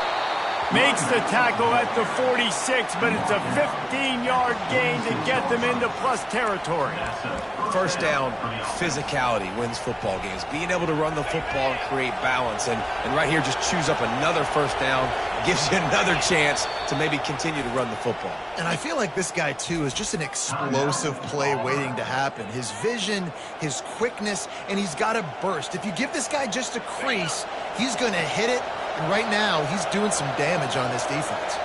Makes the tackle at the 46, but it's a 15-yard gain to get them into plus territory. First down, physicality wins football games. Being able to run the football and create balance. And right here, just choose up another first down. Gives you another chance to maybe continue to run the football. And I feel like this guy, too, is just an explosive play waiting to happen. His vision, his quickness, and he's got a burst. If you give this guy just a crease, he's going to hit it. And right now, he's doing some damage on this defense.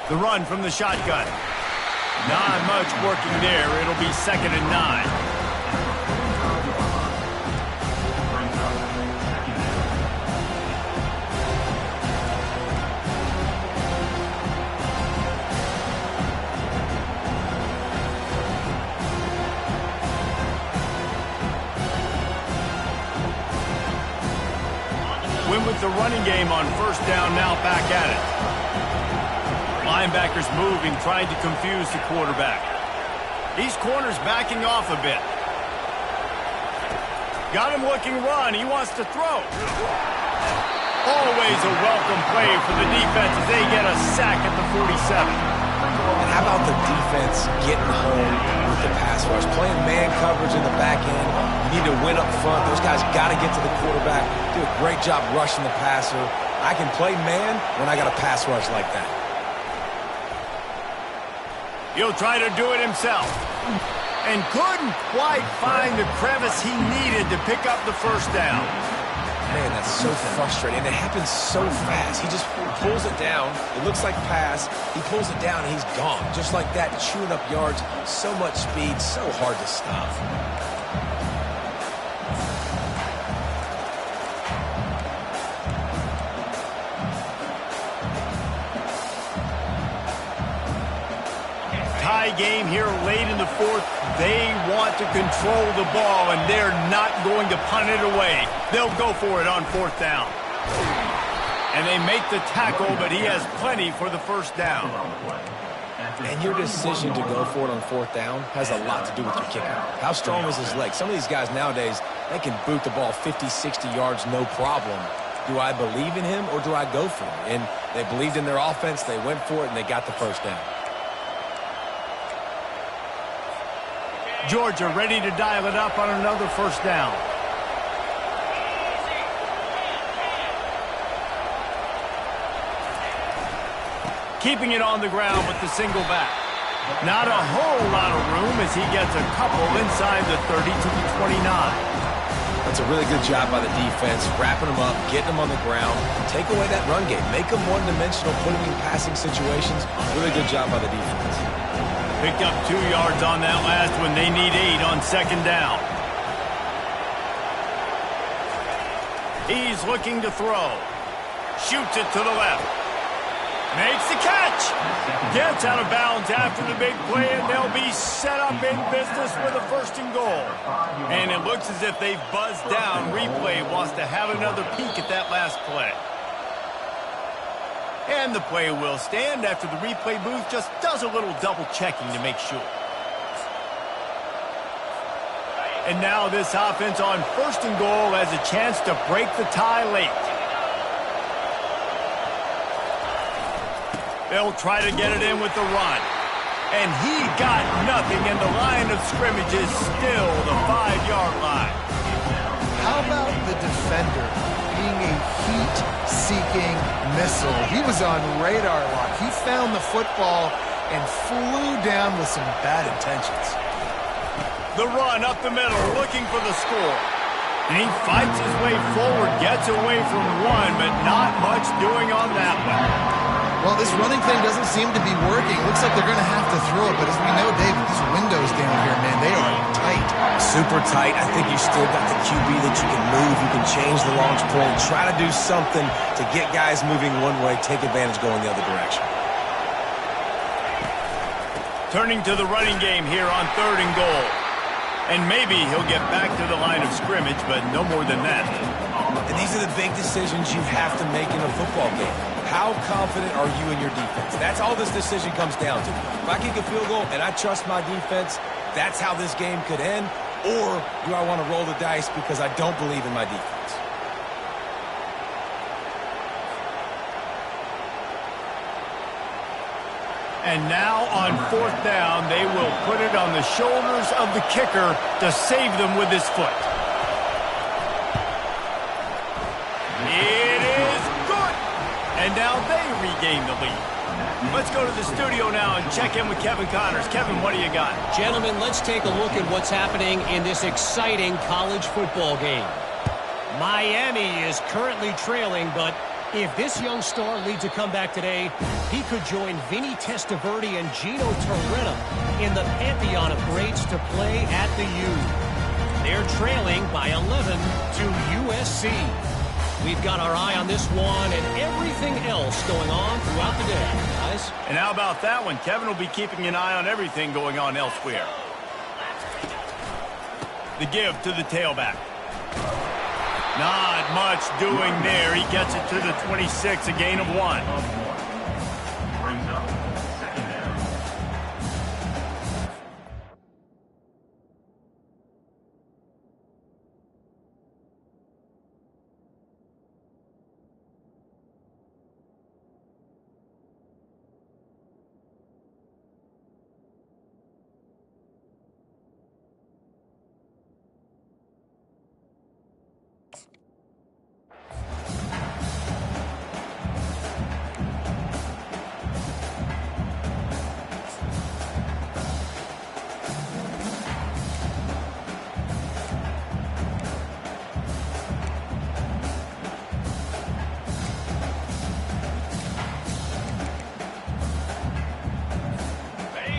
The run from the shotgun. Not much working there. It'll be 2nd and 9. with the running game on first down, now back at it. Linebackers moving, trying to confuse the quarterback. These corners backing off a bit. Got him looking run. He wants to throw. Always a welcome play for the defense as they get a sack at the 47. And how about the defense getting home with the pass rush? Playing man coverage in the back end. You need to win up front. Those guys got to get to the quarterback. Do a great job rushing the passer. I can play man when I got a pass rush like that. He'll try to do it himself. And couldn't quite find the crevice he needed to pick up the first down. Man, that's so frustrating. And it happens so fast. He just pulls it down. It looks like pass. He pulls it down, and he's gone. Just like that, chewing up yards. So much speed, so hard to stop. Tie game here late in the fourth. They want to control the ball, and they're not going to punt it away. They'll go for it on fourth down. And they make the tackle, but he has plenty for the first down. And your decision to go for it on fourth down has a lot to do with your kicker. How strong is his leg? Some of these guys nowadays, they can boot the ball 50, 60 yards, no problem. Do I believe in him or do I go for it? And they believed in their offense, they went for it, and they got the first down. Georgia ready to dial it up on another first down. Keeping it on the ground with the single back. Not a whole lot of room as he gets a couple inside the 30 to the 29. That's a really good job by the defense, wrapping them up, getting them on the ground. Take away that run game. Make them one-dimensional, put them in passing situations. Really good job by the defense. Picked up 2 yards on that last one. They need 8 on second down. He's looking to throw. Shoots it to the left. Makes the catch. Gets out of bounds after the big play, and they'll be set up in business with a first and goal. And it looks as if they've buzzed down. Replay wants to have another peek at that last play. And the play will stand after the replay booth just does a little double checking to make sure. And now this offense on first and goal has a chance to break the tie late. They'll try to get it in with the run. And he got nothing, and the line of scrimmage is still the 5-yard line. How about the defender being a heat-seeking missile? He was on radar lock. He found the football and flew down with some bad intentions. The run up the middle, looking for the score. And he fights his way forward, gets away from one, but not much doing on that one. Well, this running thing doesn't seem to be working. Looks like they're going to have to throw it, but as we know, David, these windows down here, man, they are tight. Super tight. I think you still got the QB that you can move. You can change the launch point. Try to do something to get guys moving one way, take advantage going the other direction. Turning to the running game here on third and goal. And maybe he'll get back to the line of scrimmage, but no more than that. And these are the big decisions you have to make in a football game. How confident are you in your defense? That's all this decision comes down to. If I kick a field goal and I trust my defense, that's how this game could end. Or do I want to roll the dice because I don't believe in my defense? And now on fourth down, they will put it on the shoulders of the kicker to save them with his foot. It is good. And now they regain the lead. Let's go to the studio now and check in with Kevin Connors. Kevin, what do you got? Gentlemen, let's take a look at what's happening in this exciting college football game. Miami is currently trailing, but if this young star leads a comeback today, he could join Vinny Testaverde and Gino Torretta in the pantheon of greats to play at the U. They're trailing by 11 to USC. We've got our eye on this one and everything else going on throughout the day, guys. And how about that one? Kevin will be keeping an eye on everything going on elsewhere. The give to the tailback. Not much doing there. He gets it to the 26, a gain of 1. Brings up second down.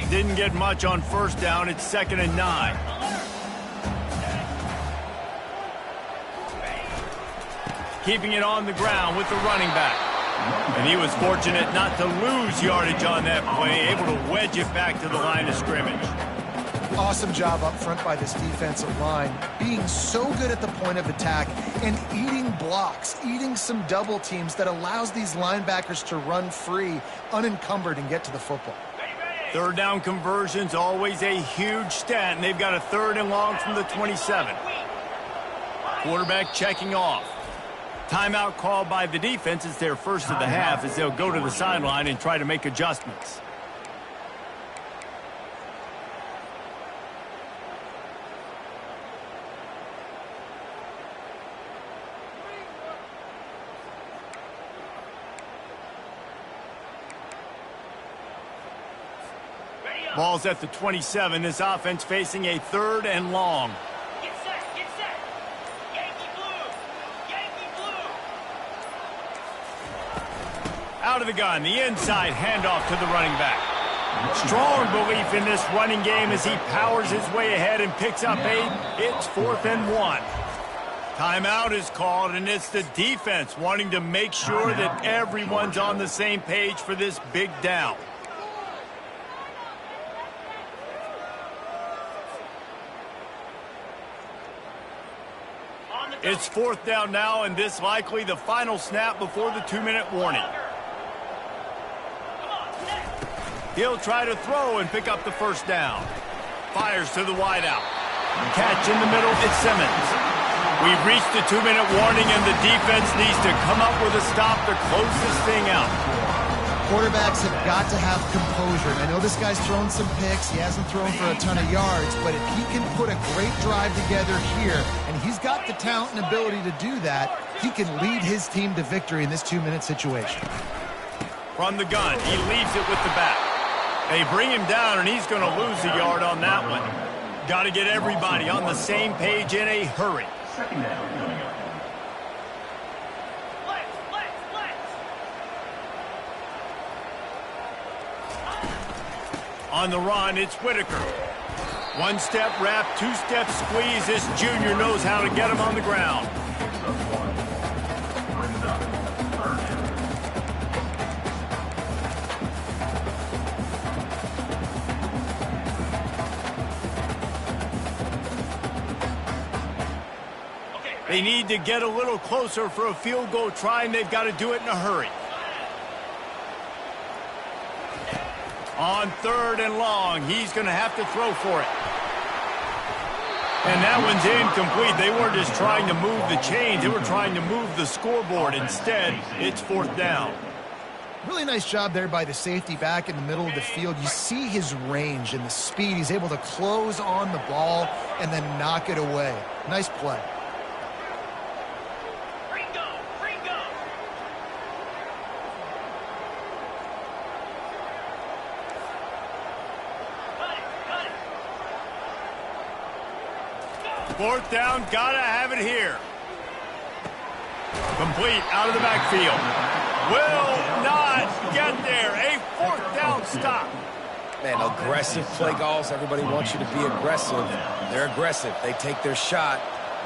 Didn't get much on first down. It's 2nd and 9. Keeping it on the ground with the running back. And he was fortunate not to lose yardage on that play, able to wedge it back to the line of scrimmage. Awesome job up front by this defensive line, being so good at the point of attack and eating blocks, eating some double teams that allows these linebackers to run free, unencumbered, and get to the football. Third down conversion's always a huge stat, and they've got a 3rd and long from the 27. Quarterback checking off. Timeout called by the defense. It's their first of the half as they'll go to the sideline and try to make adjustments. Ball's at the 27. This offense facing a 3rd and long. Get set, get set. Yankee blue, Yankee blue. Out of the gun, the inside handoff to the running back. Strong belief in this running game as he powers his way ahead and picks up 8. It's 4th and 1. Timeout is called, and it's the defense wanting to make sure that everyone's on the same page for this big down. It's 4th down now, and this likely the final snap before the 2-minute warning. He'll try to throw and pick up the first down. Fires to the wideout. Catch in the middle, it's Simmons. We've reached the 2-minute warning, and the defense needs to come up with a stop to close this thing out. Quarterbacks have got to have composure. And I know this guy's thrown some picks. He hasn't thrown for a ton of yards. But if he can put a great drive together here, and he's got the talent and ability to do that, he can lead his team to victory in this 2-minute situation. From the gun, he leaves it with the back. They bring him down, and he's going to lose a yard on that one. Got to get everybody on the same page in a hurry. Second down coming up. On the run, it's Whitaker. 1-step wrap, 2-step squeeze. This junior knows how to get him on the ground. Brings up 3rd down. They need to get a little closer for a field goal try, and they've got to do it in a hurry. On 3rd and long, he's going to have to throw for it. And that one's incomplete. They weren't just trying to move the chains. They were trying to move the scoreboard. Instead, it's 4th down. Really nice job there by the safety back in the middle of the field. You see his range and the speed. He's able to close on the ball and then knock it away. Nice play. Fourth down, gotta have it here. Complete out of the backfield. Will not get there. A 4th down stop. Man, aggressive play calls. Everybody wants you to be aggressive. They're aggressive. They take their shot.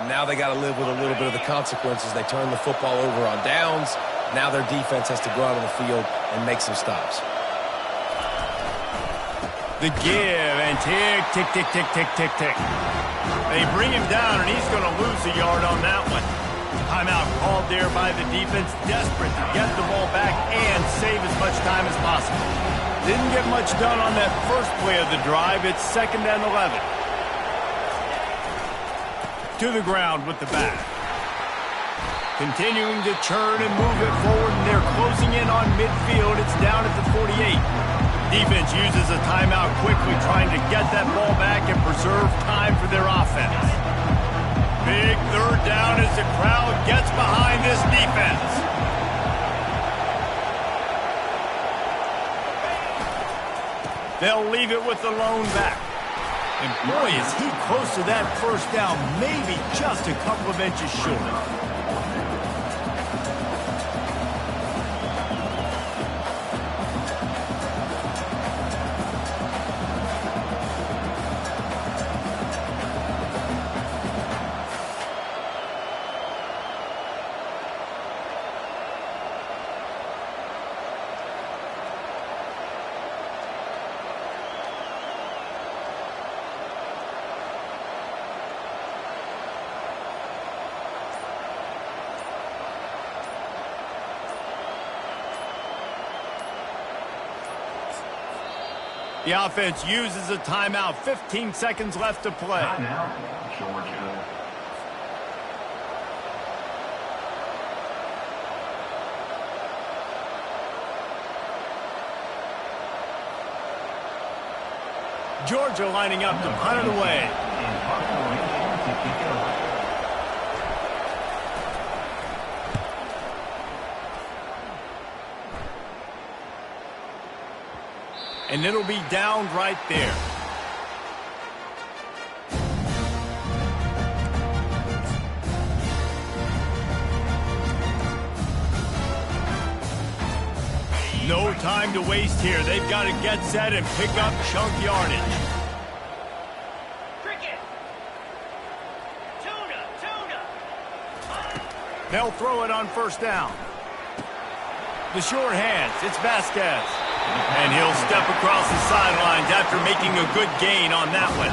Now they got to live with a little bit of the consequences. They turn the football over on downs. Now their defense has to go out on the field and make some stops. The give and tick, tick, tick, tick, tick, tick, tick. They bring him down, and he's going to lose a yard on that one. Timeout called there by the defense, desperate to get the ball back and save as much time as possible. Didn't get much done on that first play of the drive. It's 2nd and 11. To the ground with the back. Continuing to churn and move it forward, and they're closing in on midfield. It's down at the 48. Defense uses a timeout quickly, trying to get that ball back and preserve time for their offense. Big 3rd down as the crowd gets behind this defense. They'll leave it with the lone back. And boy, is he close to that 1st down, maybe just a couple of inches short. The offense uses a timeout. 15 seconds left to play. Timeout, Georgia. Georgia lining up to punt it away. In preparation to kick it away. And it'll be down right there. No time to waste here. They've got to get set and pick up chunk yardage. Cricket. Tuna. They'll throw it on 1st down. The short hands. It's Vasquez. And he'll step across the sidelines after making a good gain on that one.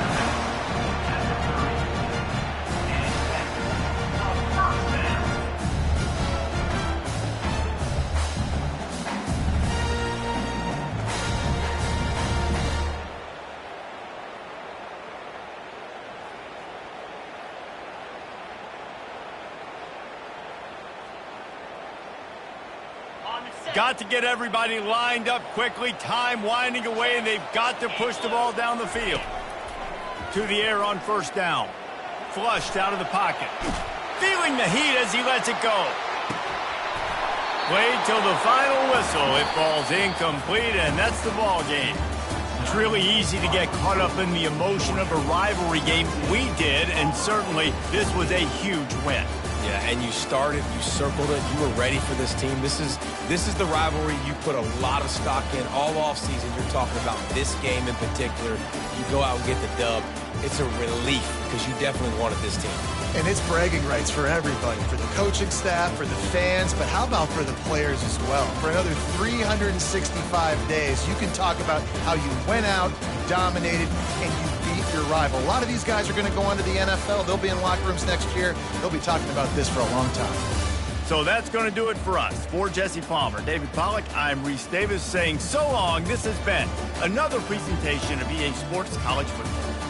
Got to get everybody lined up quickly. Time winding away, and they've got to push the ball down the field. To the air on 1st down. Flushed out of the pocket. Feeling the heat as he lets it go. Played till the final whistle. It falls incomplete, and that's the ball game. It's really easy to get caught up in the emotion of a rivalry game. We did, and certainly this was a huge win. Yeah, and you started, you circled it, you were ready for this team. This is the rivalry you put a lot of stock in all offseason. You're talking about this game in particular. You go out and get the dub. It's a relief because you definitely wanted this team. And it's bragging rights for everybody, for the coaching staff, for the fans, but how about for the players as well? For another 365 days, you can talk about how you went out, you dominated, and you beat your rival. A lot of these guys are going to go on to the NFL. They'll be in locker rooms next year. They'll be talking about this for a long time. So that's going to do it for us. For Jesse Palmer, David Pollack, I'm Reese Davis saying so long. This has been another presentation of EA Sports College Football.